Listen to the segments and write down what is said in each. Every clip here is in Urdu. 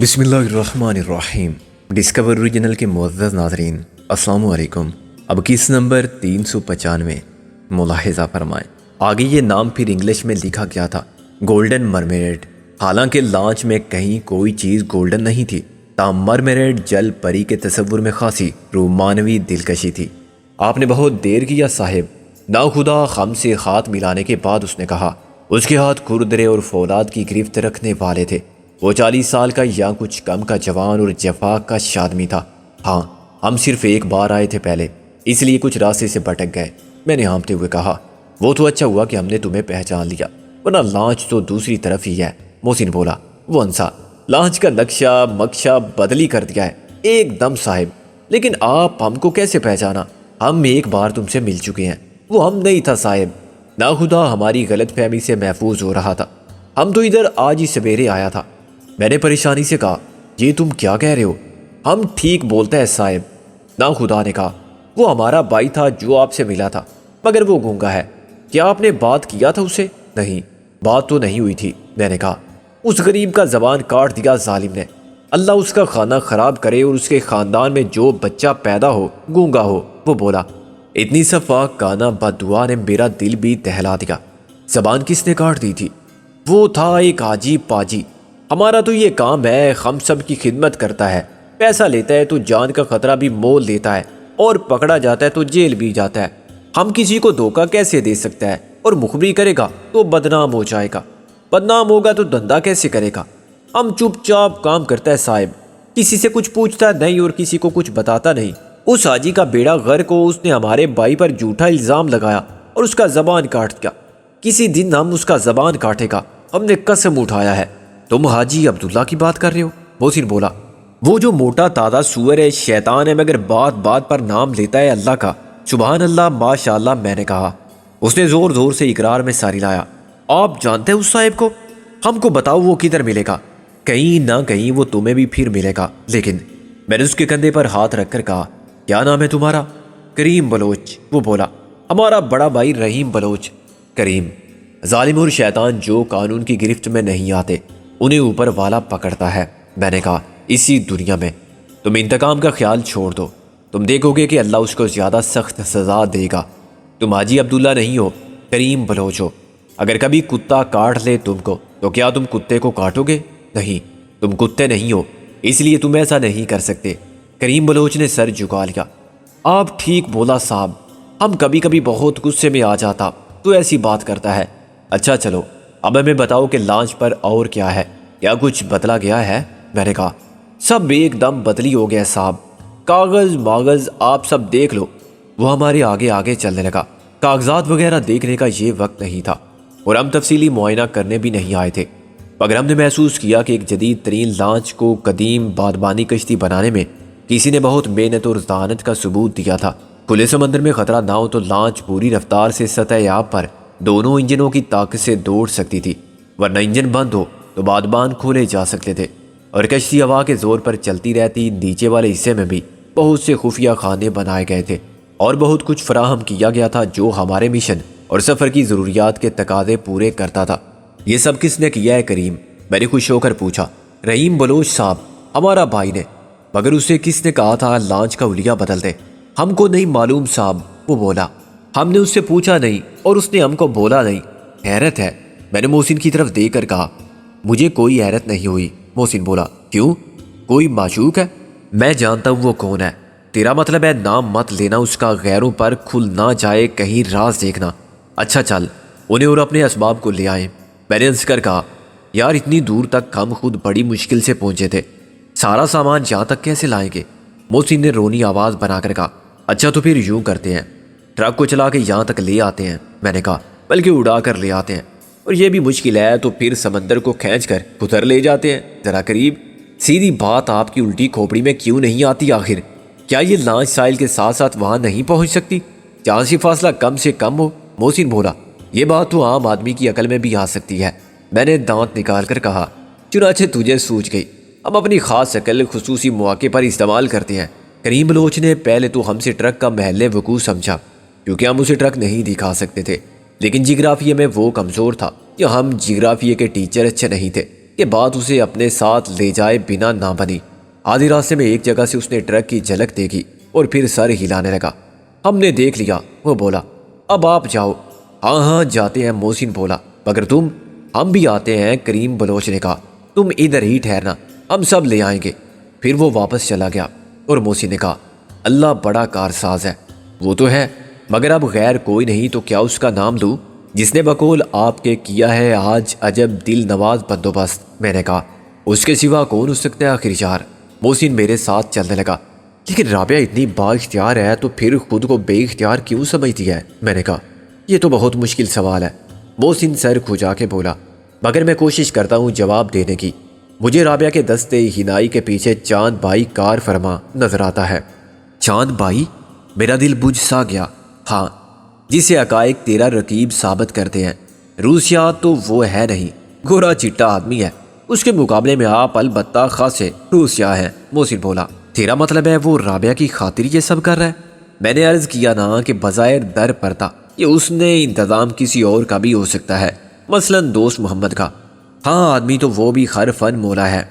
بسم اللہ الرحمن الرحیم۔ ڈسکور اوریجنل کے معزز ناظرین السلام علیکم۔ اب کس نمبر 395 ملاحظہ فرمائیں۔ آگے یہ نام پھر انگلش میں لکھا گیا تھا گولڈن مرمیریڈ، حالانکہ لانچ میں کہیں کوئی چیز گولڈن نہیں تھی، تاہم مرمیریڈ جل پری کے تصور میں خاصی رومانوی دلکشی تھی۔ آپ نے بہت دیر کیا صاحب، ناخدا ہم سے ہاتھ ملانے کے بعد اس نے کہا۔ اس کے ہاتھ کھردرے اور فولاد کی گرفت رکھنے والے تھے۔ وہ 40 سال کا یا کچھ کم کا جوان اور جفاک کا شادمی تھا۔ ہاں، ہم صرف ایک بار آئے تھے پہلے، اس لیے کچھ راستے سے بھٹک گئے، میں نے ہانپتے ہوئے کہا۔ وہ تو اچھا ہوا کہ ہم نے تمہیں پہچان لیا، ورنہ لانچ تو دوسری طرف ہی ہے، محسن بولا۔ وہ انسا، لانچ کا نقشہ مقشہ بدلی کر دیا ہے ایک دم صاحب، لیکن آپ ہم کو کیسے پہچانا؟ ہم ایک بار تم سے مل چکے ہیں۔ وہ ہم نہیں تھا صاحب، ناخدا ہماری غلط فہمی سے محفوظ ہو رہا تھا، ہم تو ادھر آج ہی سویرے آیا تھا۔ میں نے پریشانی سے کہا، یہ تم کیا کہہ رہے ہو؟ ہم ٹھیک بولتے ہیں صاحب، ناخدا نے کہا۔ وہ ہمارا بھائی تھا جو آپ سے ملا تھا، مگر وہ گونگا ہے۔ کیا آپ نے بات کیا تھا اسے؟ نہیں، بات تو نہیں ہوئی تھی، میں نے کہا۔ اس غریب کا زبان کاٹ دیا ظالم نے، اللہ اس کا خانہ خراب کرے اور اس کے خاندان میں جو بچہ پیدا ہو گونگا ہو، وہ بولا۔ اتنی صفاق کانا بددعا نے میرا دل بھی دہلا دیا۔ زبان کس نے کاٹ دی تھی؟ وہ تھا ایک عجیب پاجی۔ ہمارا تو یہ کام ہے، ہم سب کی خدمت کرتا ہے، پیسہ لیتا ہے تو جان کا خطرہ بھی مول لیتا ہے، اور پکڑا جاتا ہے تو جیل بھی جاتا ہے۔ ہم کسی کو دھوکہ کیسے دے سکتا ہے؟ اور مخبری کرے گا تو بدنام ہو جائے گا، بدنام ہوگا تو دھندا کیسے کرے گا؟ ہم چپ چاپ کام کرتا ہے صاحب، کسی سے کچھ پوچھتا نہیں اور کسی کو کچھ بتاتا نہیں۔ اس حاجی کا بیڑا غرق ہو، اس نے ہمارے بھائی پر جھوٹا الزام لگایا اور اس کا زبان کاٹ دیا۔ کسی دن ہم اس کا زبان کاٹے گا، ہم نے قسم اٹھایا ہے۔ تم حاجی عبداللہ کی بات کر رہے ہو؟ محسن بولا۔ وہ جو موٹا تازہ سور ہے، شیطان ہے، مگر بات بات پر نام لیتا ہے اللہ کا۔ سبحان اللہ، ماشاء اللہ، میں نے کہا۔ اس نے زور زور سے اقرار میں ساری لایا۔ آپ جانتے ہیں اس صاحب کو؟ ہم کو بتاؤ وہ کدھر ملے گا؟ کہیں نہ کہیں وہ تمہیں بھی پھر ملے گا، لیکن میں نے اس کے کندھے پر ہاتھ رکھ کر کہا، کیا نام ہے تمہارا؟ کریم بلوچ، وہ بولا۔ ہمارا بڑا بھائی رحیم بلوچ۔ کریم، ظالم اور شیطان جو قانون کی گرفت میں نہیں آتے انہیں اوپر والا پکڑتا ہے، میں نے کہا۔ اسی دنیا میں تم انتقام کا خیال چھوڑ دو، تم دیکھو گے کہ اللہ اس کو زیادہ سخت سزا دے گا۔ تم حاجی عبداللہ نہیں ہو، کریم بلوچ ہو۔ اگر کبھی کتا کاٹ لے تم کو تو کیا تم کتے کو کاٹو گے؟ نہیں، تم کتے نہیں ہو، اس لیے تم ایسا نہیں کر سکتے۔ کریم بلوچ نے سر جھکا لیا۔ آپ ٹھیک بولا صاحب، ہم کبھی کبھی بہت غصے میں آ جاتا تو ایسی بات کرتا ہے۔ اچھا چلو، اب ہمیں بتاؤ کہ لانچ پر اور کیا ہے، کیا کچھ بدلا گیا ہے؟ میں نے کہا۔ سب ایک دم بدلی ہو گیا صاحب، کاغذ ماغذ آپ سب دیکھ لو۔ وہ ہمارے آگے آگے چلنے لگا۔ کاغذات وغیرہ دیکھنے کا یہ وقت نہیں تھا اور ہم تفصیلی معائنہ کرنے بھی نہیں آئے تھے، مگر ہم نے محسوس کیا کہ ایک جدید ترین لانچ کو قدیم بادبانی کشتی بنانے میں کسی نے بہت محنت اور ذہانت کا ثبوت دیا تھا۔ کھلے سمندر میں خطرہ نہ ہو تو لانچ پوری رفتار سے سطح آب پر دونوں انجنوں کی طاقت سے دوڑ سکتی تھی، ورنہ انجن بند ہو تو بادبان کھولے جا سکتے تھے اور کشتی ہوا کے زور پر چلتی رہتی۔ نیچے والے حصے میں بھی بہت سے خفیہ خانے بنائے گئے تھے اور بہت کچھ فراہم کیا گیا تھا جو ہمارے مشن اور سفر کی ضروریات کے تقاضے پورے کرتا تھا۔ یہ سب کس نے کیا ہے کریم؟ میں نے خوش ہو کر پوچھا۔ رحیم بلوچ صاحب، ہمارا بھائی نے۔ مگر اسے کس نے کہا تھا لانچ کا حلیہ بدل دے؟ ہم کو نہیں معلوم صاحب، وہ بولا۔ ہم نے اس سے پوچھا نہیں اور اس نے ہم کو بولا نہیں۔ حیرت ہے، میں نے محسن کی طرف دیکھ کر کہا۔ مجھے کوئی حیرت نہیں ہوئی، محسن بولا۔ کیوں؟ کوئی معشوق ہے؟ میں جانتا ہوں وہ کون ہے۔ تیرا مطلب ہے نام مت لینا اس کا، غیروں پر کھل نہ جائے کہیں راز دیکھنا۔ اچھا چل، انہیں اور اپنے اسباب کو لے آئیں، میں نے ہنس کر کہا۔ یار اتنی دور تک ہم خود بڑی مشکل سے پہنچے تھے، سارا سامان یہاں تک کیسے لائیں گے؟ محسن نے رونی آواز بنا کر کہا۔ اچھا تو پھر یوں کرتے ہیں، ٹرک کو چلا کے یہاں تک لے آتے ہیں، میں نے کہا، بلکہ اڑا کر لے آتے ہیں، اور یہ بھی مشکل ہے تو پھر سمندر کو کھینچ کر ادھر لے جاتے ہیں، ذرا قریب۔ سیدھی بات آپ کی الٹی کھوپڑی میں کیوں نہیں آتی آخر؟ کیا یہ لانچ ساحل کے ساتھ ساتھ وہاں نہیں پہنچ سکتی جہاں سے فاصلہ کم سے کم ہو؟ محسن بولا۔ یہ بات تو عام آدمی کی عقل میں بھی آ سکتی ہے، میں نے دانت نکال کر کہا۔ چنانچہ تجھے سوچ گئی، ہم اپنی خاص عقل خصوصی مواقع پر استعمال کرتے ہیں۔ کریم بلوچ نے پہلے تو ہم سے ٹرک کا محل وقوع سمجھا، کیونکہ ہم اسے ٹرک نہیں دکھا سکتے تھے، لیکن جغرافیے میں وہ کمزور تھا یا ہم جغرافیے کے ٹیچر اچھے نہیں تھے۔ کہ بات اسے اپنے ساتھ لے جائے بنا نہ بنی۔ آدھی راستے میں ایک جگہ سے اس نے ٹرک کی جھلک دیکھی اور پھر سر ہلانے لگا۔ ہم نے دیکھ لیا، وہ بولا۔ اب آپ جاؤ۔ ہاں ہاں جاتے ہیں، محسن بولا۔ مگر تم؟ ہم بھی آتے ہیں، کریم بلوچ نے کہا۔ تم ادھر ہی ٹھہرنا، ہم سب لے آئیں گے۔ پھر وہ واپس چلا گیا اور محسن نے کہا، اللہ بڑا کارساز ہے۔ وہ تو ہے، مگر اب غیر کوئی نہیں تو کیا اس کا نام لوں جس نے بقول آپ کے کیا ہے آج عجب دل نواز بندوبست؟ میں نے کہا، اس کے سوا کون ہو سکتا ہے آخر یار؟ محسن میرے ساتھ چلنے لگا۔ لیکن رابعہ اتنی با اختیار ہے تو پھر خود کو بے اختیار کیوں سمجھتی ہے؟ میں نے کہا، یہ تو بہت مشکل سوال ہے۔ محسن سر کھجا کے بولا، مگر میں کوشش کرتا ہوں جواب دینے کی۔ مجھے رابعہ کے دستے ہنائی کے پیچھے چاند بھائی کار فرما نظر آتا ہے۔ چاند بھائی؟ میرا دل بجھ سا گیا۔ ہاں، جسے حقائق تیرا رقیب ثابت کرتے ہیں۔ روسیا تو وہ ہے نہیں، گورا چٹا آدمی ہے، اس کے مقابلے میں آپ البتہ خاصے روسیا ہیں۔ محسن بولا، تیرا مطلب ہے وہ رابعہ کی خاطر یہ سب کر رہا ہے؟ میں نے عرض کیا نا کہ بظاہر در پرتا یہ اس نے انتظام کسی اور کا بھی ہو سکتا ہے، مثلا دوست محمد کا۔ ہاں، آدمی تو وہ بھی خر فن مولا ہے،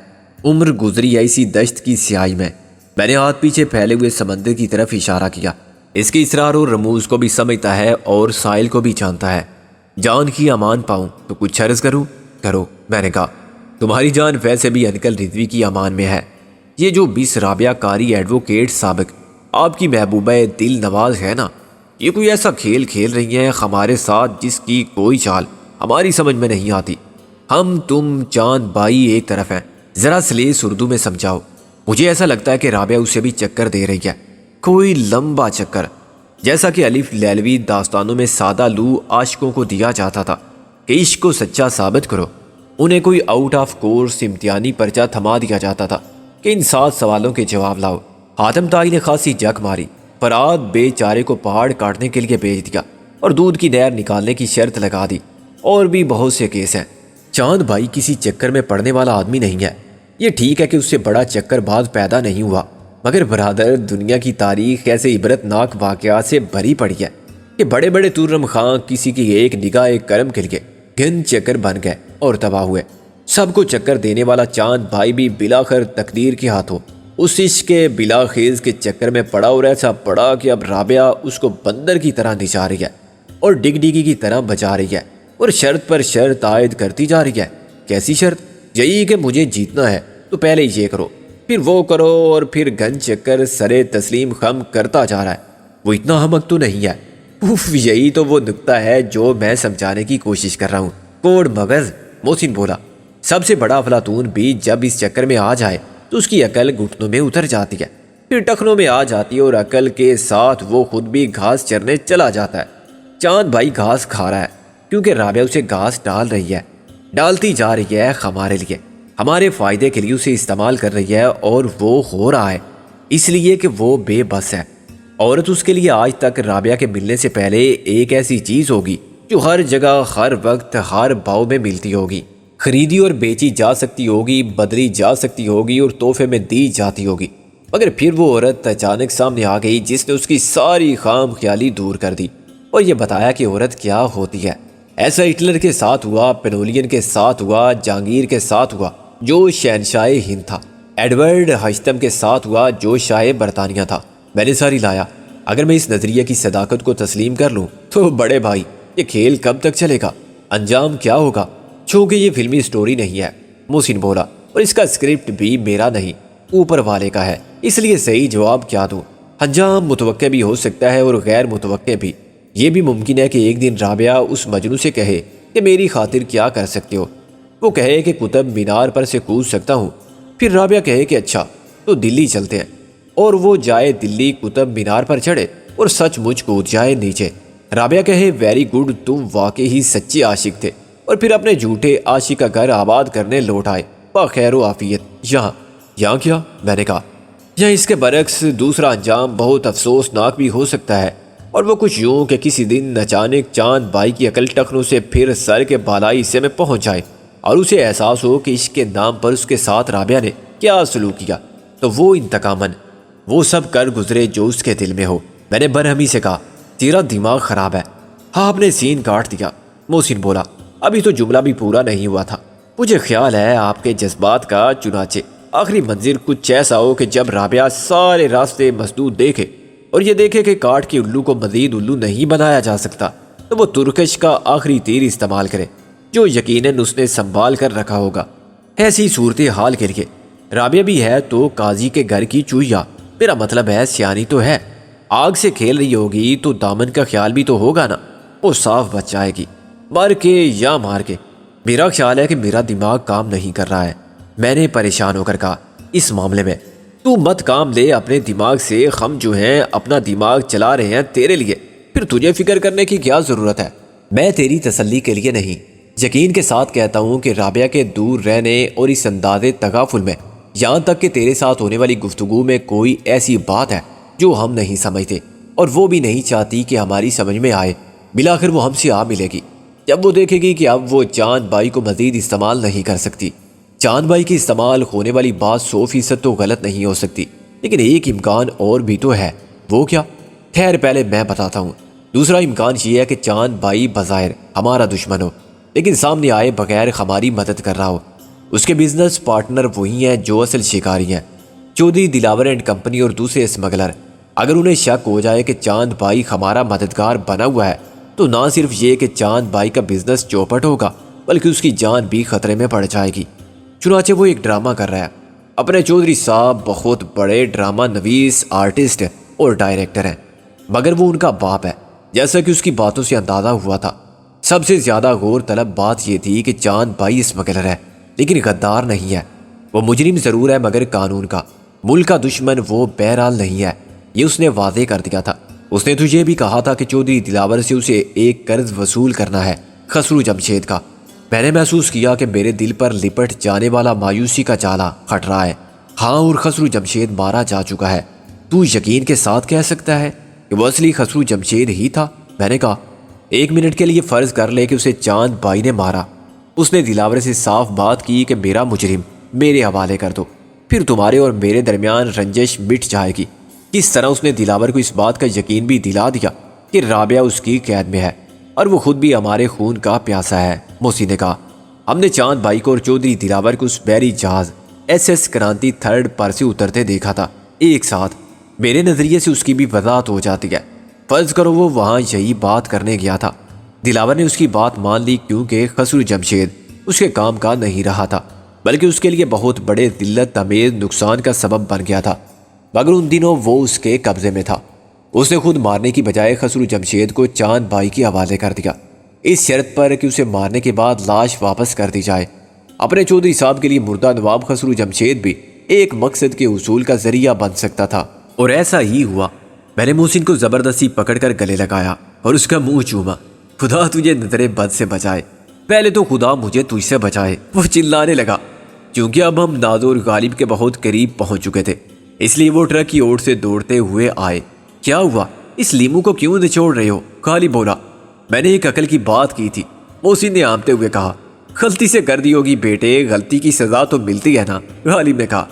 عمر گزری ایسی دشت کی سیاہی میں۔ میں نے ہاتھ پیچھے پھیلے ہوئے سمندر کی طرف اشارہ کیا۔ اس کی اسرار اور رموز کو بھی سمجھتا ہے اور سائل کو بھی جانتا ہے۔ جان کی امان پاؤں تو کچھ عرض کروں؟ کرو، میں نے کہا۔ تمہاری جان ویسے بھی انکل رضوی کی امان میں ہے۔ یہ جو بس رابعہ کاری ایڈوکیٹ سابق آپ کی محبوبہ دل نواز ہے نا، یہ کوئی ایسا کھیل کھیل رہی ہیں ہمارے ساتھ جس کی کوئی چال ہماری سمجھ میں نہیں آتی۔ ہم تم چاند بھائی ایک طرف ہیں، ذرا سلیس اردو میں سمجھاؤ۔ مجھے ایسا لگتا ہے کہ رابعہ اسے بھی چکر دے رہی ہے، کوئی لمبا چکر، جیسا کہ الف لیلوی داستانوں میں سادہ لو عاشقوں کو دیا جاتا تھا کہ عشق کو سچا ثابت کرو۔ انہیں کوئی آؤٹ آف کورس امتحانی پرچہ تھما دیا جاتا تھا کہ ان 7 سوالوں کے جواب لاؤ۔ حاتم طائی نے خاصی جک ماری، فرات بے چارے کو پہاڑ کاٹنے کے لیے بھیج دیا اور دودھ کی نہر نکالنے کی شرط لگا دی۔ اور بھی بہت سے کیس ہیں۔ چاند بھائی کسی چکر میں پڑنے والا آدمی نہیں ہے۔ یہ ٹھیک ہے کہ اس سے بڑا چکر باز پیدا نہیں ہوا، مگر برادر دنیا کی تاریخ ایسے عبرت ناک واقعات سے بھری پڑی ہے کہ بڑے بڑے تورم خاں کسی کی ایک نگاہ کرم کے لیے گن چکر بن گئے اور تباہ ہوئے۔ سب کو چکر دینے والا چاند بھائی بھی بلاخر تقدیر کے ہاتھوں اس عشق کے بلا خیز کے چکر میں پڑا اور ایسا پڑا کہ اب رابعہ اس کو بندر کی طرح نچا رہی ہے اور ڈگ ڈگی کی طرح بچا رہی ہے اور شرط پر شرط عائد کرتی جا رہی ہے۔ کیسی شرط؟ یہی کہ مجھے جیتنا ہے تو پہلے یہ کرو، پھر وہ کرو، اور پھر گن چکر سرے تسلیم خم کرتا جا رہا ہے۔ وہ اتنا احمق تو نہیں ہے۔ اف، یہی تو وہ نکتہ ہے جو میں سمجھانے کی کوشش کر رہا ہوں۔ کوڑ مغز، محسن بولا۔ سب سے بڑا افلاطون بھی جب اس چکر میں آ جائے تو اس کی عقل گھٹنوں میں اتر جاتی ہے، پھر ٹخنوں میں آ جاتی ہے اور عقل کے ساتھ وہ خود بھی گھاس چرنے چلا جاتا ہے۔ چاند بھائی گھاس کھا رہا ہے کیونکہ رابعہ اسے گھاس ڈال رہی ہے، ڈالتی جا رہی ہے ہمارے لیے، ہمارے فائدے کے لیے اسے استعمال کر رہی ہے، اور وہ ہو رہا ہے اس لیے کہ وہ بے بس ہے۔ عورت اس کے لیے آج تک رابعہ کے ملنے سے پہلے ایک ایسی چیز ہوگی جو ہر جگہ ہر وقت ہر بھاؤ میں ملتی ہوگی، خریدی اور بیچی جا سکتی ہوگی، بدلی جا سکتی ہوگی اور تحفے میں دی جاتی ہوگی۔ مگر پھر وہ عورت اچانک سامنے آ گئی جس نے اس کی ساری خام خیالی دور کر دی اور یہ بتایا کہ عورت کیا ہوتی ہے۔ ایسا ہٹلر کے ساتھ ہوا، پینولین کے ساتھ ہوا، جہانگیر کے ساتھ ہوا جو شہنشاہ ہند تھا، ایڈورڈ ہشتم کے ساتھ ہوا جو شاہ برطانیہ تھا۔ میں نے ساری لایا، اگر میں اس نظریے کی صداقت کو تسلیم کر لوں تو بڑے بھائی یہ کھیل کب تک چلے گا؟ انجام کیا ہوگا؟ چونکہ یہ فلمی سٹوری نہیں ہے، محسن بولا، اور اس کا اسکرپٹ بھی میرا نہیں، اوپر والے کا ہے، اس لیے صحیح جواب کیا دوں؟ انجام متوقع بھی ہو سکتا ہے اور غیر متوقع بھی۔ یہ بھی ممکن ہے کہ ایک دن رابعہ اس مجنوں سے کہے کہ میری خاطر کیا کر سکتے ہو، وہ کہے کہ قطب مینار پر سے کود سکتا ہوں، پھر رابعہ کہے کہ اچھا تو دلی چلتے ہیں، اور وہ جائے دلی، قطب مینار پر چڑھے اور سچ مچ کود جائے نیچے۔ رابعہ کہے ویری گڈ، تم واقعی ہی سچے عاشق تھے، اور پھر اپنے جھوٹے عاشق کا گھر آباد کرنے لوٹ آئے بخیر و عافیت۔ یہاں کیا؟ میں نے کہا، یا اس کے برعکس دوسرا انجام بہت افسوسناک بھی ہو سکتا ہے، اور وہ کچھ یوں کہ کسی دن اچانک چاند بھائی کی عقل ٹخنوں سے پھر سر کے بالائی حصے میں پہنچ جائے اور اسے احساس ہو کہ عشق کے نام پر اس کے ساتھ رابعہ نے کیا سلوک کیا، تو وہ انتقاماً وہ سب کر گزرے جو اس کے دل میں ہو۔ میں نے برہمی سے کہا، تیرا دماغ خراب ہے۔ ہاں، آپ نے سین کاٹ دیا، محسن بولا۔ ابھی تو جملہ بھی پورا نہیں ہوا تھا۔ مجھے خیال ہے آپ کے جذبات کا، چنانچہ آخری منزل کچھ ایسا ہو کہ جب رابعہ سارے راستے مسدود دیکھے اور یہ دیکھے کہ کاٹ کے الو کو مزید الو نہیں بنایا جا سکتا تو وہ ترکش کا آخری تیر استعمال کرے جو یقیناً اس نے سنبھال کر رکھا ہوگا۔ ایسی صورتحال کے لیے رابعہ بھی ہے تو قاضی کے گھر کی چوہیا، میرا مطلب ہے سیانی تو ہے، آگ سے کھیل رہی ہوگی تو دامن کا خیال بھی تو ہوگا نا، وہ صاف بچ جائے گی، مر کے یا مار کے۔ میرا خیال ہے کہ میرا دماغ کام نہیں کر رہا ہے، میں نے پریشان ہو کر کہا۔ اس معاملے میں تو مت کام لے اپنے دماغ سے، ہم جو ہیں اپنا دماغ چلا رہے ہیں تیرے لیے، پھر تجھے فکر کرنے کی کیا ضرورت ہے؟ میں تیری تسلی کے لیے نہیں، یقین کے ساتھ کہتا ہوں کہ رابعہ کے دور رہنے اور اس انداز تغافل میں، یہاں تک کہ تیرے ساتھ ہونے والی گفتگو میں کوئی ایسی بات ہے جو ہم نہیں سمجھتے اور وہ بھی نہیں چاہتی کہ ہماری سمجھ میں آئے۔ بلاخر وہ ہم سے آ ملے گی جب وہ دیکھے گی کہ اب وہ چاند بھائی کو مزید استعمال نہیں کر سکتی۔ چاند بھائی کی استعمال ہونے والی بات 100% تو غلط نہیں ہو سکتی، لیکن ایک امکان اور بھی تو ہے۔ وہ کیا؟ خیر پہلے میں بتاتا ہوں۔ دوسرا امکان یہ ہے کہ چاند بھائی بظاہر ہمارا دشمن ہو لیکن سامنے آئے بغیر ہماری مدد کر رہا ہو۔ اس کے بزنس پارٹنر وہی ہیں جو اصل شکاری ہیں، چودھری دلاور اینڈ کمپنی اور دوسرے اسمگلر۔ اگر انہیں شک ہو جائے کہ چاند بھائی ہمارا مددگار بنا ہوا ہے تو نہ صرف یہ کہ چاند بھائی کا بزنس چوپٹ ہوگا بلکہ اس کی جان بھی خطرے میں پڑ جائے گی۔ چنانچہ وہ ایک ڈرامہ کر رہا ہے۔ اپنے چودھری صاحب بہت بڑے ڈرامہ نویس، آرٹسٹ اور ڈائریکٹر ہیں، مگر وہ ان کا باپ ہے، جیسا کہ اس کی باتوں سے اندازہ ہوا تھا۔ سب سے زیادہ غور طلب بات یہ تھی کہ چاند بھائی اسمگلر ہے لیکن غدار نہیں ہے۔ وہ مجرم ضرور ہے مگر قانون کا، ملک کا دشمن وہ بہرحال نہیں ہے، یہ اس نے واضح کر دیا تھا۔ اس نے تو یہ بھی کہا تھا کہ چودھری دلاور سے اسے ایک قرض وصول کرنا ہے، خسرو جمشید کا۔ میں نے محسوس کیا کہ میرے دل پر لپٹ جانے والا مایوسی کا جالا ہٹ رہا ہے۔ ہاں، اور خسرو جمشید مارا جا چکا ہے۔ تو یقین کے ساتھ کہہ سکتا ہے کہ وہ اصلی خسرو جمشید ہی تھا؟ میں نے کہا، ایک منٹ کے لیے فرض کر لے کہ اسے چاند بھائی نے مارا۔ اس نے دلاور سے صاف بات کی کہ میرا مجرم میرے حوالے کر دو، پھر تمہارے اور میرے درمیان رنجش مٹ جائے گی۔ کس طرح اس نے دلاور کو اس بات کا یقین بھی دلا دیا کہ رابعہ اس کی قید میں ہے اور وہ خود بھی ہمارے خون کا پیاسا ہے۔ موسی نے کہا، ہم نے چاند بھائی کو اور چودھری دلاور کو اس بحری جہاز SS کرانتی 3 پر سے اترتے دیکھا تھا ایک ساتھ۔ میرے نظریے سے اس کی بھی وضاحت ہو جاتی ہے۔ فرض کرو وہ وہاں یہی بات کرنے گیا تھا۔ دلاور نے اس کی بات مان لی کیونکہ خسرو جمشید اس کے کام کا نہیں رہا تھا بلکہ اس کے لیے بہت بڑے ذلت آمیز نقصان کا سبب بن گیا تھا، مگر ان دنوں وہ اس کے قبضے میں تھا۔ اس نے خود مارنے کی بجائے خسرو جمشید کو چاند بھائی کے حوالے کر دیا، اس شرط پر کہ اسے مارنے کے بعد لاش واپس کر دی جائے۔ اپنے چودھری صاحب کے لیے مردہ نواب خسرو جمشید بھی ایک مقصد کے حصول کا ذریعہ بن سکتا تھا، اور ایسا ہی ہوا۔ میں نے محسن کو زبردستی پکڑ کر گلے لگایا اور اس کا منہ چوما۔ خدا تجھے نظر بد سے بچائے، پہلے تو خدا مجھے تجھ سے بچائے، وہ چلانے لگا۔ چونکہ اب ہم نازو اور غالب کے بہت قریب پہنچ چکے تھے اس لیے وہ ٹرک کی اوٹ سے دوڑتے ہوئے آئے۔ کیا ہوا؟ اس لیمو کو کیوں نچوڑ رہے ہو؟ غالب بولا۔ میں نے ایک عقل کی بات کی تھی، محسن نے آمتے ہوئے کہا۔ غلطی سے کر دی ہوگی بیٹے، غلطی کی سزا تو ملتی ہے نا، غالب نے کہا۔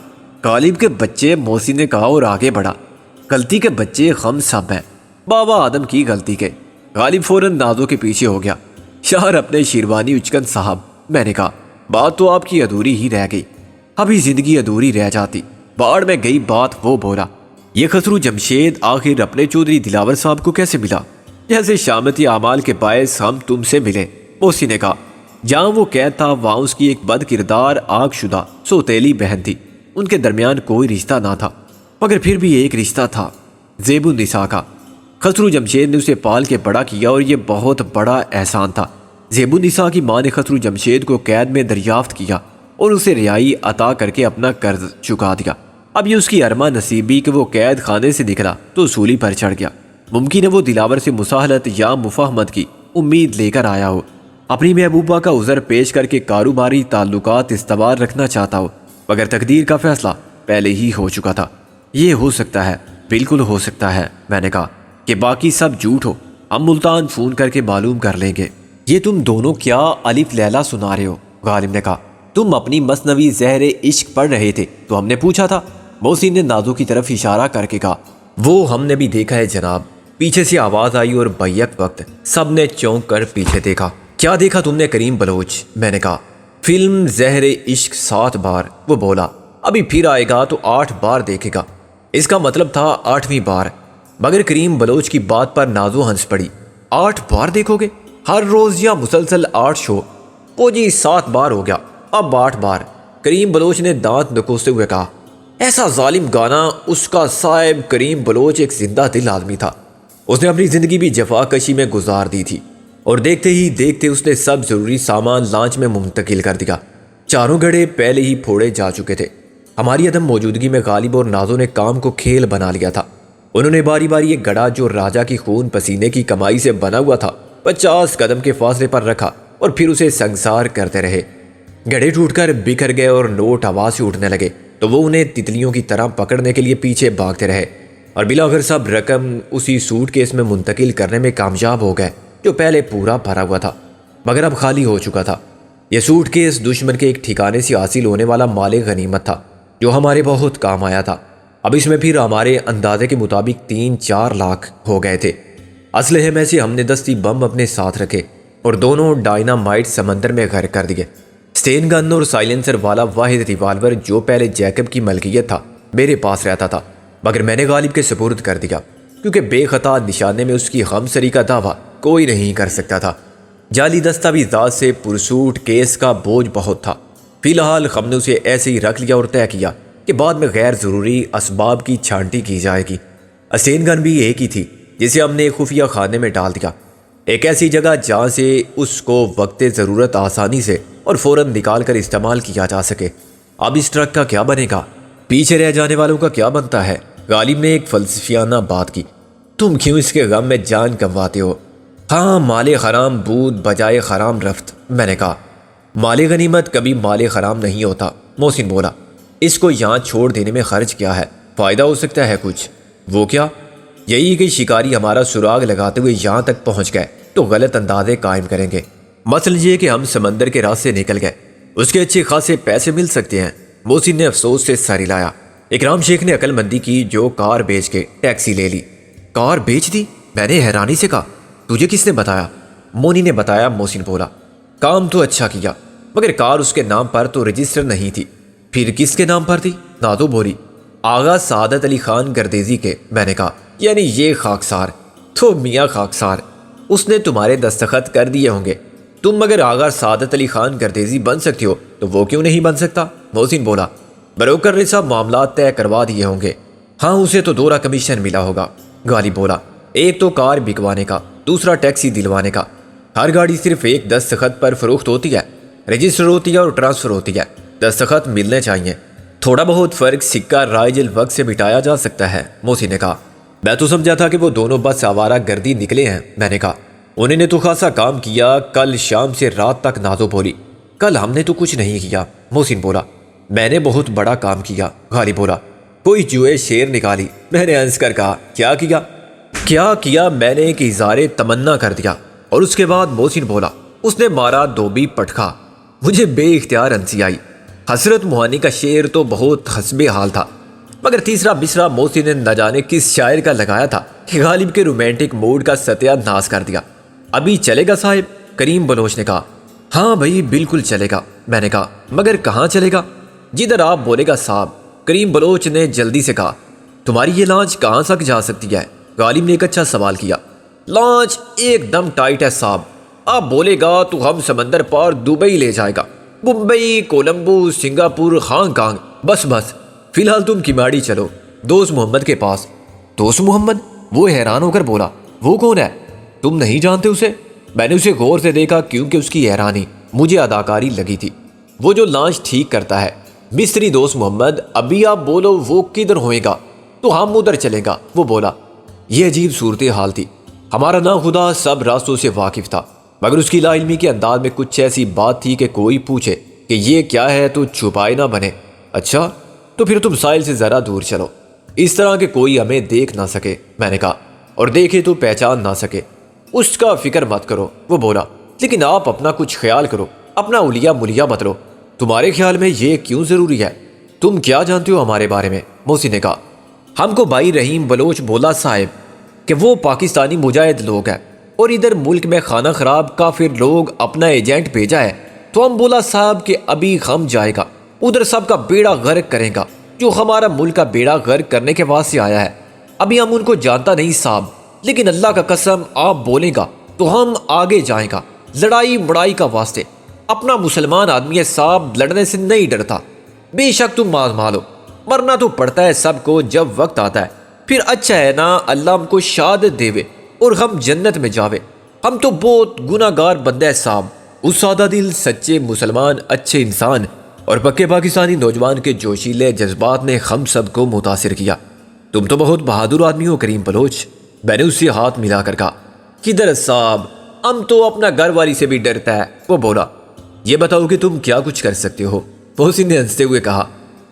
غالب کے بچے، محسن نے کہا اور آگے بڑھا۔ غلطی کے بچے ہم سب ہیں، بابا آدم کی غلطی کے۔ غالب فوراً نازو کے پیچھے ہو گیا۔ شہر اپنے شیروانی اچکن صاحب، میں نے کہا، بات تو آپ کی ادھوری ہی رہ گئی، ابھی زندگی ادھوری رہ جاتی۔ باڑ میں گئی بات، وہ بولا۔ یہ خسرو جمشید آخر اپنے چودھری دلاور صاحب کو کیسے ملا؟ جیسے شامتی اعمال کے باعث ہم تم سے ملے، موسی نے کہا۔ جہاں وہ قید تھا وہاں اس کی ایک بد کردار آگ شدہ سوتیلی بہن تھی، ان کے درمیان کوئی رشتہ نہ تھا مگر پھر بھی ایک رشتہ تھا، زیب النساء کا۔ خسرو جمشید نے اسے پال کے بڑا کیا اور یہ بہت بڑا احسان تھا۔ زیب النساء کی ماں نے خسرو جمشید کو قید میں دریافت کیا اور اسے رہائی عطا کر کے اپنا قرض چکا دیا۔ اب یہ اس کی ارما نصیبی کہ وہ قید خانے سے نکلا تو اصولی پر چڑھ گیا۔ ممکن ہے وہ دلاور سے مصالحت یا مفاہمت کی امید لے کر آیا ہو، اپنی محبوبہ کا عذر پیش کر کے کاروباری تعلقات استوار رکھنا چاہتا ہو، مگر تقدیر کا فیصلہ پہلے ہی ہو چکا تھا۔ یہ ہو سکتا ہے، بالکل ہو سکتا ہے، میں نے کہا، کہ باقی سب جھوٹ ہو۔ ہم ملتان فون کر کے معلوم کر لیں گے۔ یہ تم دونوں کیا الف لیلا سنا رہے ہو؟ غالب نے کہا۔ تم اپنی مثنوی زہر عشق پڑھ رہے تھے تو ہم نے پوچھا تھا، محسن نے نازو کی طرف اشارہ کر کے کہا۔ وہ ہم نے بھی دیکھا ہے جناب، پیچھے سے آواز آئی اور بیک وقت سب نے چونک کر پیچھے دیکھا۔ کیا دیکھا تم نے کریم بلوچ؟ میں نے کہا۔ فلم زہر عشق 7 بار، وہ بولا ابھی پھر آئے گا تو 8 بار دیکھے گا۔ اس کا مطلب تھا 8ویں بار، مگر کریم بلوچ کی بات پر نازو ہنس پڑی۔ 8 بار دیکھو گے؟ ہر روز یا مسلسل 8 شو؟ وہ جی 7 بار ہو گیا، اب 8 بار۔ کریم بلوچ نے دانت نکوستے ہوئے کہا۔ ایسا ظالم گانا! اس کا صاحب کریم بلوچ ایک زندہ دل آدمی تھا، اس نے اپنی زندگی بھی جفا کشی میں گزار دی تھی، اور دیکھتے ہی دیکھتے اس نے سب ضروری سامان لانچ میں منتقل کر دیا۔ چاروں گھڑے پہلے ہی پھوڑے جا چکے تھے۔ ہماری عدم موجودگی میں غالب اور نازو نے کام کو کھیل بنا لیا تھا۔ انہوں نے باری باری ایک گڑھا جو راجہ کی خون پسینے کی کمائی سے بنا ہوا تھا 50 قدم کے فاصلے پر رکھا اور پھر اسے سنگسار کرتے رہے۔ گڑھے ٹوٹ کر بکھر گئے اور نوٹ آواز سے اٹھنے لگے تو وہ انہیں تتلیوں کی طرح پکڑنے کے لیے پیچھے بھاگتے رہے، اور بلاخر سب رقم اسی سوٹ کیس میں منتقل کرنے میں کامیاب ہو گئے جو پہلے پورا بھرا ہوا تھا مگر اب خالی ہو چکا تھا۔ یہ سوٹ کیس دشمن کے ایک ٹھکانے سے حاصل ہونے والا مال غنیمت تھا جو ہمارے بہت کام آیا تھا۔ اب اس میں پھر ہمارے اندازے کے مطابق 3-4 لاکھ ہو گئے تھے۔ اسلحے میں سے ہم نے 10 بم اپنے ساتھ رکھے اور دونوں ڈائنامائٹ سمندر میں غرق کر دیے۔ سٹین گن اور سائلنسر والا واحد ریوالور جو پہلے جیکب کی ملکیت تھا میرے پاس رہتا تھا، مگر میں نے غالب کے سپرد کر دیا کیونکہ بے خطا نشانے میں اس کی غمسری کا دعویٰ کوئی نہیں کر سکتا تھا۔ جعلی دستاویزات سے پرسوٹ کیس کا بوجھ بہت تھا۔ فی الحال ہم نے اسے ایسے ہی رکھ لیا اور طے کیا کہ بعد میں غیر ضروری اسباب کی چھانٹی کی جائے گی۔ اسٹین گن بھی ایک ہی تھی جسے ہم نے خفیہ خانے میں ڈال دیا، ایک ایسی جگہ جہاں سے اس کو وقت ضرورت آسانی سے اور فوراً نکال کر استعمال کیا جا سکے۔ اب اس ٹرک کا کیا بنے گا؟ پیچھے رہ جانے والوں کا کیا بنتا ہے؟ غالب نے ایک فلسفیانہ بات کی۔ تم کیوں اس کے غم میں جان گنواتے ہو؟ ہاں، مال حرام بود بجائے حرام رفت، میں نے کہا۔ مال غنیمت کبھی مال حرام نہیں ہوتا، محسن بولا۔ اس کو یہاں چھوڑ دینے میں خرچ کیا ہے؟ فائدہ ہو سکتا ہے کچھ۔ وہ کیا؟ یہی کہ شکاری ہمارا سراغ لگاتے ہوئے یہاں تک پہنچ گئے تو غلط اندازے قائم کریں گے۔ مثلا یہ کہ ہم سمندر کے راستے نکل گئے، اس کے اچھے خاصے پیسے مل سکتے ہیں۔ محسن نے افسوس سے سر ہلایا۔ اکرام شیخ نے عقل مندی کی جو کار بیچ کے ٹیکسی لے لی۔ کار بیچ دی؟ میں نے حیرانی سے کہا۔ تجھے کس نے بتایا؟ مونی نے بتایا، محسن بولا۔ کام تو اچھا کیا، مگر کار اس کے نام پر تو رجسٹر نہیں تھی۔ پھر کس کے نام پر تھی؟ نازو بولی۔ آغا سعادت علی خان گردیزی کے، میں نے کہا۔ یعنی یہ خاکسار؟ تو میاں خاکسار، اس نے تمہارے دستخط کر دیے ہوں گے۔ تم اگر آغا سعادت علی خان گردیزی بن سکتے ہو تو وہ کیوں نہیں بن سکتا؟ محسن بولا۔ بروکر نے سب معاملات طے کروا دیے ہوں گے۔ ہاں، اسے تو 2 کمیشن ملا ہوگا، غالب بولا۔ ایک تو کار بکوانے کا، دوسرا ٹیکسی دلوانے کا۔ ہر گاڑی صرف ایک دستخط پر فروخت ہوتی ہے، رجسٹر ہوتی ہے اور ٹرانسفر ہوتی ہے۔ دستخط ملنے چاہیے۔ تھوڑا بہت فرق سکہ رائج الوقت سے مٹایا جا سکتا ہے، محسن نے کہا۔ میں تو سمجھا تھا کہ وہ دونوں بس آوارہ گردی نکلے ہیں، میں نے کہا۔ انہوں نے تو خاصا کام کیا کل شام سے رات تک، نازو بولی۔ کل ہم نے تو کچھ نہیں کیا، محسن بولا۔ میں نے بہت بڑا کام کیا، غالب بولا۔ کوئی جوئے شیر نکالی، میں نے ہنس کر کہا۔ کیا کیا؟ کیا کیا؟ میں نے ایک اظہار تمنا کر دیا۔ اور اس کے بعد محسن بولا، اس نے مارا دھوبی پٹخا۔ مجھے بے اختیار ہنسی آئی۔ حسرت موہانی کا شعر تو بہت حسب حال تھا، مگر تیسرا مصرع محسن نے نہ جانے کس شاعر کا لگایا تھا کہ غالب کے رومانٹک موڈ کا ستیہ ناز کر دیا۔ ابھی چلے گا صاحب؟ کریم بلوچ نے کہا۔ ہاں بھائی، بالکل چلے گا، میں نے کہا۔ مگر کہاں چلے گا؟ جدھر آپ بولے گا صاحب، کریم بلوچ نے جلدی سے کہا۔ تمہاری یہ لانچ کہاں تک جا سکتی ہے؟ غالب نے ایک اچھا سوال کیا۔ لانچ ایک دم ٹائٹ ہے صاحب، آپ بولے گا تو ہم سمندر پار دبئی لے جائے گا، Mumbai, Colombo, Singapore, Hong Kong, بس بس۔ فی الحال تم کماڑی چلو، دوست محمد کے پاس۔ دوست محمد؟ وہ حیران ہو کر بولا۔ وہ کون ہے؟ تم نہیں جانتے اسے؟ میں نے اسے غور سے دیکھا کیونکہ اس کی حیرانی مجھے اداکاری لگی تھی۔ وہ جو لانچ ٹھیک کرتا ہے، مستری دوست محمد۔ ابھی آپ بولو وہ کدھر ہوئے گا تو ہم ادھر چلیں گا، وہ بولا۔ یہ عجیب صورتحال تھی۔ ہمارا نا خدا سب راستوں سے واقف تھا، مگر اس کی لا علمی کے انداز میں کچھ ایسی بات تھی کہ کوئی پوچھے کہ یہ کیا ہے تو چھپائے نہ بنے۔ اچھا، تو پھر تم ساحل سے ذرا دور چلو، اس طرح کہ کوئی ہمیں دیکھ نہ سکے، میں نے کہا، اور دیکھے تو پہچان نہ سکے۔ اس کا فکر مت کرو، وہ بولا، لیکن آپ اپنا کچھ خیال کرو، اپنا اولیا ملیا مت لو۔ تمہارے خیال میں یہ کیوں ضروری ہے؟ تم کیا جانتے ہو ہمارے بارے میں؟ محسن نے کہا۔ ہم کو بھائی رحیم بلوچ بولا صاحب کہ وہ پاکستانی مجاہد لوگ ہیں اور ادھر ملک میں خانہ خراب کافر لوگ اپنا ایجنٹ بھیجا ہے تو ہم بولا صاحب کہ ابھی ہم جائے گا، ادھر سب کا بیڑا غرق کرے گا جو ہمارا ملک کا بیڑا غرق کرنے کے واسطے آیا ہے۔ ابھی ہم ان کو جانتا نہیں صاحب، لیکن اللہ کا قسم آپ بولیں گا تو ہم آگے جائیں گا لڑائی مڑائی کا واسطے۔ اپنا مسلمان آدمی ہے صاحب، لڑنے سے نہیں ڈرتا۔ بے شک تم مالو، مرنا تو پڑتا ہے سب کو جب وقت آتا ہے، پھر اچھا ہے نا اللہ ہم کو شہادت دے اور ہم جنت میں جاوے۔ ہم تو بہت گناہ گار بندے ہیں صاحب۔ اس سادہ دل سچے مسلمان اچھے انسان اور پکے پاکستانی نوجوان کے جوشیلے جذبات نے ہم سب کو متاثر کیا۔ تم تو بہت بہادر آدمی ہو کریم بلوچ، میں نے اس سے ہاتھ ملا کر کہا۔ کدھر صاحب، ہم تو اپنا گھر والی سے بھی ڈرتا ہے۔ وہ بولا، یہ بتاؤ کہ تم کیا کچھ کر سکتے ہو؟ محسن نے ہنستے ہوئے کہا،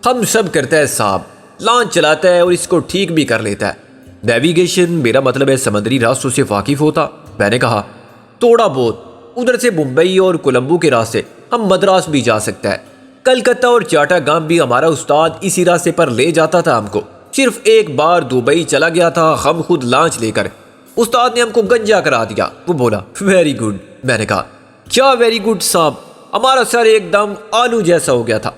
ہم سب کرتا ہے صاحب، لانچ چلاتا ہے اور اس کو ٹھیک بھی کر لیتا ہے۔ نیویگیشن میرا مطلب ہے سمندری راستوں سے واقف ہوتا۔ میں نے کہا، تھوڑا بہت، ادھر سے ممبئی اور کولمبو کے راستے ہم مدراس بھی جا سکتا ہے۔ کلکتہ اور چاٹا گام بھی ہمارا استاد اسی راستے پر لے جاتا تھا ہم کو۔ صرف ایک بار دبئی چلا گیا تھا ہم خود لانچ لے کر، استاد نے ہم کو گنجا کرا دیا۔ وہ بولا، ویری گڈ۔ میں نے کہا، کیا ویری گڈ صاحب، ہمارا سر ایک دم آلو جیسا ہو گیا تھا،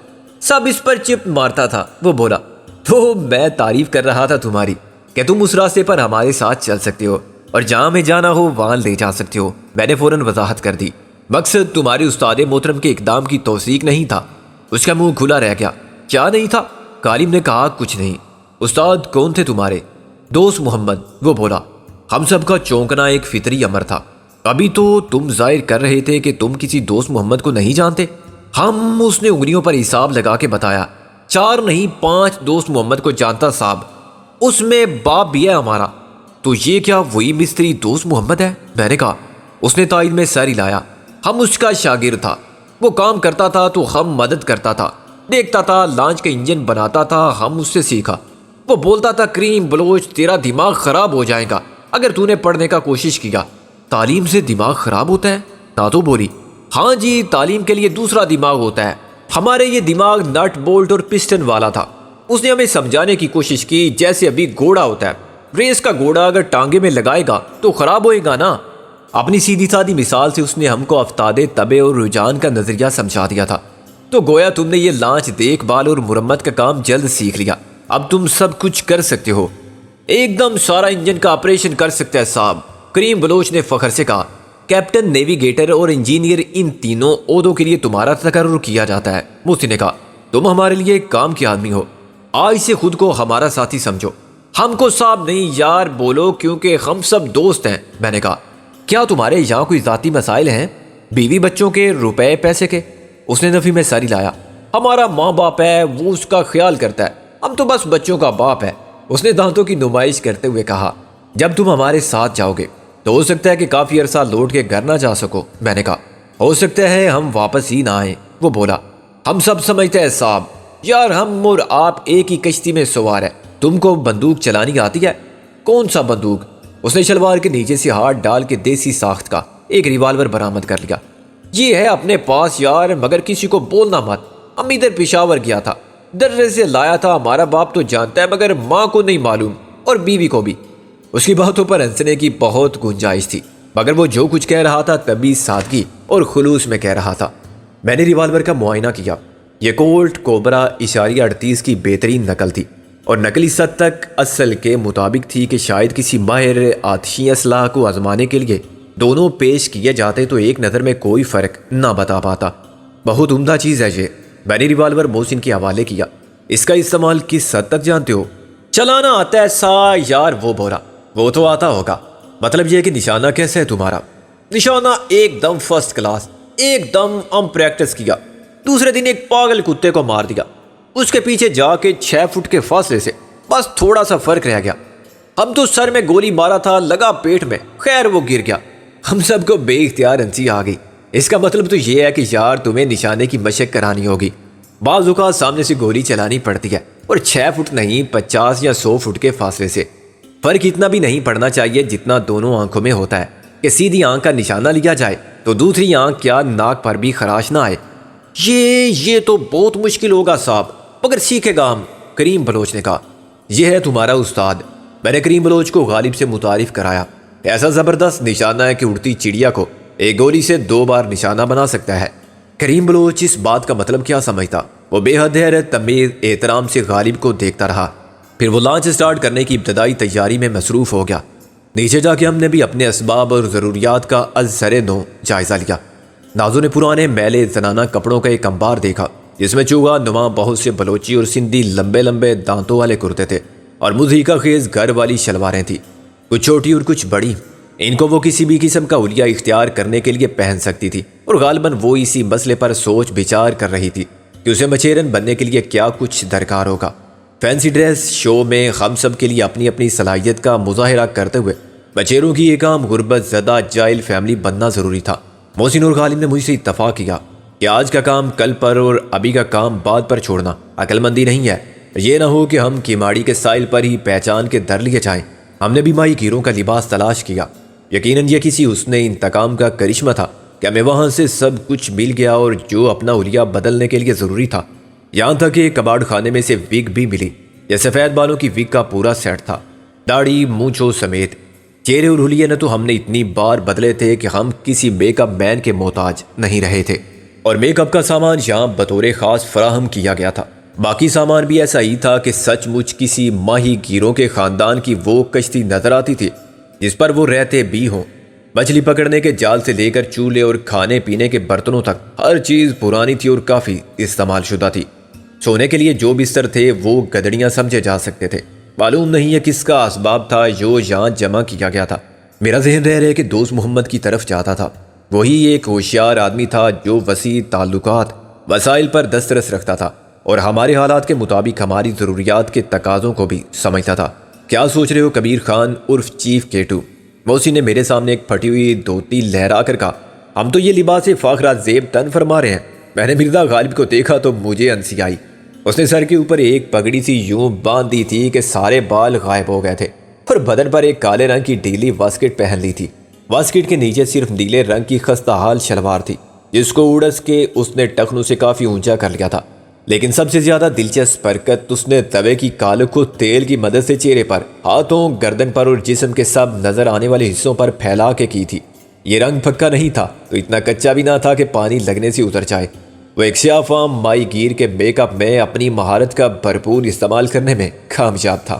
سب اس پر چپ مارتا تھا۔ وہ بولا، تو میں تعریف کر رہا تھا تمہاری کہ تم اس راستے پر ہمارے ساتھ چل سکتے ہو اور جہاں میں جانا ہو وہاں لے جا سکتے ہو۔ میں نے فوراً وضاحت کر دی، مقصد تمہارے استاد محترم کے اقدام کی توثیق نہیں تھا۔ اس کا منہ کھلا رہ گیا۔ کیا نہیں تھا؟ کالم نے کہا، کچھ نہیں۔ استاد کون تھے تمہارے؟ دوست محمد۔ وہ بولا، ہم سب کا چونکنا ایک فطری امر تھا۔ ابھی تو تم ظاہر کر رہے تھے کہ تم کسی دوست محمد کو نہیں جانتے۔ ہم، اس نے انگلیوں پر حساب لگا کے بتایا، 4 نہیں 5 دوست محمد کو جانتا صاحب، اس میں باپ بھی ہے ہمارا۔ تو یہ کیا وہی مستری دوست محمد ہے؟ میں نے کہا۔ اس نے تائید میں سر ہلایا۔ ہم اس کا شاگرد تھا، وہ کام کرتا تھا تو ہم مدد کرتا تھا، دیکھتا تھا لانچ کا انجن بناتا تھا، ہم اس سے سیکھا۔ وہ بولتا تھا، کریم بلوچ تیرا دماغ خراب ہو جائے گا اگر تو نے پڑھنے کا کوشش کیا۔ تعلیم سے دماغ خراب ہوتا ہے؟ ناتو بولی، ہاں جی، تعلیم کے لیے دوسرا دماغ ہوتا ہے، ہمارے یہ دماغ نٹ بولٹ اور پسٹن والا تھا۔ اس نے ہمیں سمجھانے کی کوشش کی جیسے ابھی گھوڑا ہوتا ہے، ریس کا گھوڑا اگر ٹانگے میں لگائے گا تو خراب ہوئے گا نا۔ اپنی سیدھی سادھی مثال سے اس نے ہم کو افتاد طبع اور رجحان کا نظریہ سمجھا دیا تھا۔ تو گویا تم نے یہ لانچ دیکھ بھال اور مرمت کا کام جلد سیکھ لیا، اب تم سب کچھ کر سکتے ہو، ایک دم سارا انجن کا آپریشن کر سکتا ہے صاحب۔ کریم بلوچ نے فخر سے کہا، کیپٹن، نیویگیٹر اور انجینئر، ان تینوں عہدوں کے لیے تمہارا تقرر کیا جاتا ہے۔ محسن نے کہا، تم ہمارے لیے کام کے آدمی ہو، آج سے خود کو ہمارا ساتھی سمجھو۔ ہم کو صاحب نہیں یار بولو، کیونکہ ہم سب دوست ہیں۔ میں نے کہا، کیا تمہارے یہاں کوئی ذاتی مسائل ہیں؟ بیوی بچوں کے، روپے پیسے کے؟ اس نے نفی میں سر ہلایا۔ ہمارا ماں باپ ہے، وہ اس کا خیال کرتا ہے، ہم تو بس بچوں کا باپ ہے۔ اس نے دانتوں کی نمائش کرتے ہوئے کہا، جب تم ہمارے ساتھ جاؤ گے تو ہو سکتا ہے کہ کافی عرصہ لوٹ کے گھر نہ جا سکو۔ میں نے کہا، ہو سکتا ہے ہم واپس ہی نہ آئیں۔ وہ بولا، ہم سب سمجھتے ہیں صاحب، یار ہم اور آپ ایک ہی کشتی میں سوار ہے۔ تم کو بندوق چلانی آتی ہے؟ کون سا بندوق؟ اس نے شلوار کے نیچے سے ہاتھ ڈال کے دیسی ساخت کا ایک ریوالور برآمد کر لیا۔ یہ ہے اپنے پاس یار، مگر کسی کو بولنا مت۔ ہم ادھر پشاور گیا تھا، درے سے لایا تھا، ہمارا باپ تو جانتا ہے مگر ماں کو نہیں معلوم، اور بیوی کو بھی۔ اس کی باتوں پر ہنسنے کی بہت گنجائش تھی، مگر وہ جو کچھ کہہ رہا تھا طبی سادگی اور خلوص میں کہہ رہا تھا۔ میں نے ریوالور کا معائنہ کیا، یہ کولٹ کوبرا اشاریہ 38 کی بہترین نقل تھی، اور نقل اس حد تک اصل کے مطابق تھی کہ شاید کسی ماہر آتشی اسلحہ کو آزمانے کے لیے دونوں پیش کیے جاتے تو ایک نظر میں کوئی فرق نہ بتا پاتا۔ بہت عمدہ چیز ہے یہ۔ میں نے ریوالور محسن کے حوالے کیا۔ اس کا استعمال کس حد تک جانتے ہو؟ چلانا آتا ہے سا یار، وہ بولا۔ وہ تو آتا ہوگا، مطلب یہ کہ نشانہ کیسے ہے تمہارا؟ نشانہ ایک دم فرسٹ کلاس، ایک دم ہم پریکٹس کیا۔ دوسرے دن ایک پاگل کتے کو مار دیا، اس کے پیچھے جا کے 6 فٹ کے فاصلے سے، بس تھوڑا سا فرق رہ گیا۔ ہم تو سر میں گولی مارا تھا، لگا پیٹ میں، خیر وہ گر گیا۔ ہم سب کو بے اختیار ہنسی آ گئی۔ اس کا مطلب تو یہ ہے کہ یار تمہیں نشانے کی مشق کرانی ہوگی، بعض اوقات سامنے سے گولی چلانی پڑتی ہے، اور 6 فٹ نہیں 50 یا 100 فٹ کے فاصلے سے۔ فرق اتنا بھی نہیں پڑنا چاہیے جتنا دونوں آنکھوں میں ہوتا ہے، کہ سیدھی آنکھ کا نشانہ لیا جائے تو دوسری آنکھ کیا ناک پر بھی خراش نہ آئے۔ یہ تو بہت مشکل ہوگا صاحب، مگر سیکھے گا ہم، کریم بلوچ نے کہا۔ یہ ہے تمہارا استاد۔ میں نے کریم بلوچ کو غالب سے متعارف کرایا۔ ایسا زبردست نشانہ ہے کہ اڑتی چڑیا کو ایک گولی سے 2 بار نشانہ بنا سکتا ہے۔ کریم بلوچ اس بات کا مطلب کیا سمجھتا؟ وہ بے حد حیرت تمیز احترام سے غالب کو دیکھتا رہا۔ پھر وہ لانچ سٹارٹ کرنے کی ابتدائی تیاری میں مصروف ہو گیا۔ نیچے جا کے ہم نے بھی اپنے اسباب اور ضروریات کا از سر نو جائزہ لیا۔ نازو نے پرانے میلے زنانہ کپڑوں کا ایک انبار دیکھا جس میں چوہا نما بہت سے بلوچی اور سندھی لمبے لمبے دانتوں والے کرتے تھے اور مضحکہ خیز گھر والی شلواریں تھیں، کچھ چھوٹی اور کچھ بڑی۔ ان کو وہ کسی بھی قسم کا حلیہ اختیار کرنے کے لیے پہن سکتی تھی، اور غالباً وہ اسی مسئلے پر سوچ بچار کر رہی تھی کہ اسے مچیرن بننے کے لیے کیا کچھ درکار ہوگا۔ فینسی ڈریس شو میں ہم سب کے لیے اپنی اپنی صلاحیت کا مظاہرہ کرتے ہوئے بچیروں کی ایک عام غربت زدہ جائل فیملی بننا ضروری تھا۔ محسن اور غالب نے مجھ سے اتفاق کیا کہ آج کا کام کل پر اور ابھی کا کام بعد پر چھوڑنا عقل مندی نہیں ہے۔ یہ نہ ہو کہ ہم کیماڑی کے سائل پر ہی پہچان کے در لیے جائیں۔ ہم نے بھی ماہی گیروں کا لباس تلاش کیا۔ یقیناً یہ کسی حسن انتقام کا کرشمہ تھا کہ ہمیں وہاں سے سب کچھ مل گیا، اور جو اپنا حلیہ بدلنے کے لیے ضروری تھا، یہاں تک کہ کباڑ خانے میں سے وگ بھی ملی۔ یہ سفید بالوں کی وگ کا پورا سیٹ تھا، داڑھی مونچھوں سمیت۔ چہرے اور حلیے نہ تو ہم نے اتنی بار بدلے تھے کہ ہم کسی میک اپ مین کے محتاج نہیں رہے تھے، اور میک اپ کا سامان یہاں بطور خاص فراہم کیا گیا تھا۔ باقی سامان بھی ایسا ہی تھا کہ سچ مچ کسی ماہی گیروں کے خاندان کی وہ کشتی نظر آتی تھی جس پر وہ رہتے بھی ہوں۔ مچھلی پکڑنے کے جال سے لے کر چولہے اور کھانے پینے کے برتنوں تک ہر چیز پرانی تھی اور کافی استعمال شدہ تھی۔ سونے کے لیے جو بستر تھے وہ گدڑیاں سمجھے جا سکتے تھے۔ معلوم نہیں ہے کس کا اسباب تھا جو یہاں جمع کیا گیا تھا۔ میرا ذہن رہ رہے کہ دوست محمد کی طرف جاتا تھا۔ وہی ایک ہوشیار آدمی تھا جو وسیع تعلقات وسائل پر دسترس رکھتا تھا اور ہمارے حالات کے مطابق ہماری ضروریات کے تقاضوں کو بھی سمجھتا تھا۔ کیا سوچ رہے ہو کبیر خان عرف چیف کیٹو؟ محسن نے میرے سامنے ایک پھٹی ہوئی دھوتی لہرا کر کہا، ہم تو یہ لباس فاخرہ زیب تن فرما رہے ہیں۔ میں نے مرزا غالب کو دیکھا تو مجھے ہنسی آئی۔ اس نے سر کے اوپر ایک پگڑی سی یوں باندھ دی تھی کہ سارے بال غائب ہو گئے تھے، اور بدن پر ایک کالے رنگ کی ڈھیلی واسکٹ پہن لی تھی۔ واسکٹ کے نیچے صرف نیلے رنگ کی خستہ حال شلوار تھی جس کو اڑس کے اس نے ٹخنوں سے کافی اونچا کر لیا تھا۔ لیکن سب سے زیادہ دلچسپ حرکت اس نے توے کی کالک کو تیل کی مدد سے چہرے پر، ہاتھوں، گردن پر اور جسم کے سب نظر آنے والے حصوں پر پھیلا کے کی تھی۔ یہ رنگ پھکا نہیں تھا تو اتنا کچا بھی نہ تھا کہ پانی لگنے سے اتر جائے۔ وہ ایک سیاہ فام مائی گیر کے میک اپ میں اپنی مہارت کا بھرپور استعمال کرنے میں کامیاب تھا۔